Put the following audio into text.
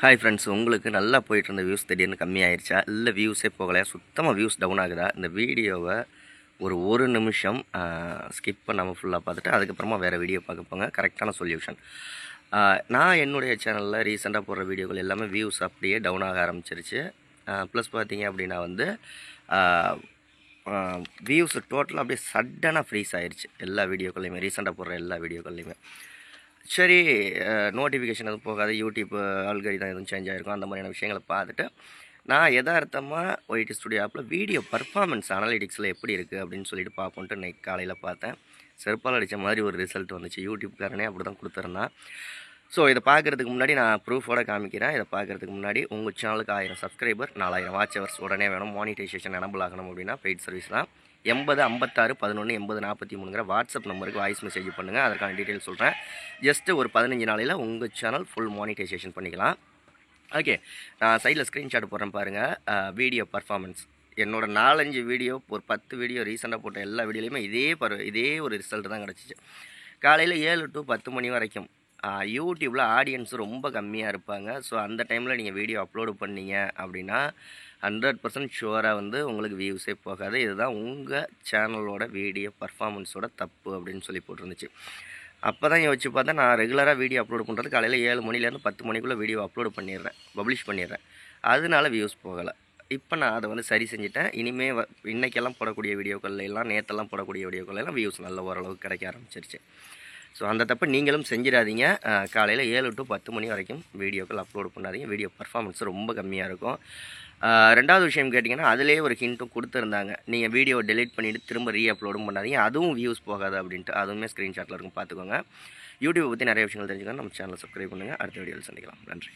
Hi friends, உங்களுக்கு நல்லா போயிட்டுருந்த views திடீர்னு கம்மியாயிருச்சா? இல்லை வியூஸே போகலையா? சுத்தமாக வியூஸ் டவுன் ஆகுதா? இந்த வீடியோவை ஒரு நிமிஷம் ஸ்கிப் பண்ணாமல் ஃபுல்லாக பார்த்துட்டு அதுக்கப்புறமா வேறு வீடியோ பார்க்க போங்க. கரெக்டான சொல்யூஷன். நான் என்னுடைய சேனலில் ரீசெண்டாக போடுற வீடியோக்கள் எல்லாமே வியூஸ் அப்படியே டவுன் ஆக ஆரம்பிச்சிருச்சு. ப்ளஸ் பார்த்தீங்க அப்படின்னா வந்து வியூஸ் டோட்டலாக அப்படியே சடனாக ஃப்ரீஸ் ஆயிடுச்சு எல்லா வீடியோக்கள்லையுமே, ரீசெண்டாக போடுற எல்லா வீடியோக்கள்லையுமே. சரி, நோட்டிஃபிகேஷன் எதுவும் போகாது, யூடியூப் ஆல்கரிதம் எதுவும் சேஞ்ச் ஆகிருக்கும், அந்த மாதிரியான விஷயங்களை பார்த்துட்டு நான் யதார்த்தமாக ஒய்டி ஸ்டுடியோ ஆப்பில் வீடியோ பர்ஃபார்மன்ஸ் அனலிட்டிக்ஸில் எப்படி இருக்குது அப்படின்னு சொல்லிட்டு பார்ப்போன்ட்டு இன்றைக்கி காலையில் பார்த்தேன். செருப்பால் அடித்த மாதிரி ஒரு ரிசல்ட் வந்துச்சு. யூடியூப்காரனே அப்படி தான் கொடுத்துருந்தான். ஸோ இதை பார்க்குறதுக்கு முன்னாடி நான் ப்ரூஃபோடு காமிக்கிறேன். இதை பார்க்குறதுக்கு முன்னாடி உங்கள் சேனலுக்கு 1000 சப்ஸ்கிரைபர் 4000 வாட்ச் ஹவர்ஸ் உடனே வேணும், மானிட்டைசேஷன் எனபிள் ஆகணும் அப்படின்னா பெய்ட் சர்வீஸ் தான். 80 56 11 80 43ங்கிற வாட்ஸ்அப் நம்பருக்கு வாய்ஸ் மெசேஜ் பண்ணுங்கள். அதற்கான டீட்டெயில் சொல்கிறேன். ஜஸ்ட்டு ஒரு 15 நாளையில் உங்கள் சேனல் ஃபுல் மானிட்டைசேஷன் பண்ணிக்கலாம். ஓகே, நான் சைடில் ஸ்க்ரீன்ஷாட் போடுறேன் பாருங்கள். வீடியோ பர்ஃபார்மன்ஸ் என்னோட 4-5 வீடியோ, ஒரு 10 வீடியோ ரீசெண்டாக போட்ட எல்லா வீடியோலையுமே இதே ஒரு ரிசல்ட் தான் கிடச்சிச்சு. காலையில் 7 to 10 மணி வரைக்கும் யூடியூப்பில் ஆடியன்ஸு ரொம்ப கம்மியாக இருப்பாங்க. ஸோ அந்த டைமில் நீங்கள் வீடியோ அப்லோடு பண்ணீங்க அப்படின்னா 100% ஷுவராக வந்து உங்களுக்கு வியூஸே போகாது. இதுதான் உங்கள் சேனலோட வீடியோ பர்ஃபார்மன்ஸோட தப்பு அப்படின்னு சொல்லி போட்டிருந்துச்சு. அப்போ தான் யோசிச்சு பார்த்தா, நான் ரெகுலராக வீடியோ அப்லோடு பண்ணுறது காலையில் 7 மணிலேருந்து 10 மணிக்குள்ளே வீடியோ அப்லோடு பண்ணிடுறேன், பப்ளிஷ் பண்ணிடுறேன். அதனால வியூஸ் போகலை. இப்போ நான் அதை வந்து சரி செஞ்சுட்டேன். இனிமேல் இன்றைக்கெல்லாம் போடக்கூடிய வீடியோக்கள் எல்லாம், நேற்றெல்லாம் போடக்கூடிய வீடியோக்கள் எல்லாம் வியூஸ் நல்ல ஓரளவுக்கு கிடைக்க ஆரம்பிச்சிருச்சு. ஸோ அந்த தப்பை நீங்களும் செஞ்சிடாதீங்க. காலையில் 7 to 10 மணி வரைக்கும் வீடியோக்கள் அப்லோடு பண்ணாதீங்க. வீடியோ பர்ஃபார்மன்ஸ் ரொம்ப கம்மியாக இருக்கும். ரெண்டாவது விஷயம் கேட்டிங்கன்னா, அதிலே ஒரு ஹிண்ட்டும் கொடுத்துருந்தாங்க. நீங்கள் வீடியோ டெலீட் பண்ணிவிட்டு திரும்ப அப்லோடும் பண்ணாதீங்க, அதுவும் வியூஸ் போகாது அப்படின்ட்டு. அதுவுமே ஸ்க்ரீன்ஷாட்டில் இருக்கும், பார்த்துக்கோங்க. யூடியூப் பற்றி நிறைய விஷயங்கள் தெரிஞ்சுக்கணும். நம்ம சேனலை சப்ஸ்கிரைப் பண்ணுங்கள். அடுத்த வீடியோவில் சந்திக்கலாம். நன்றி.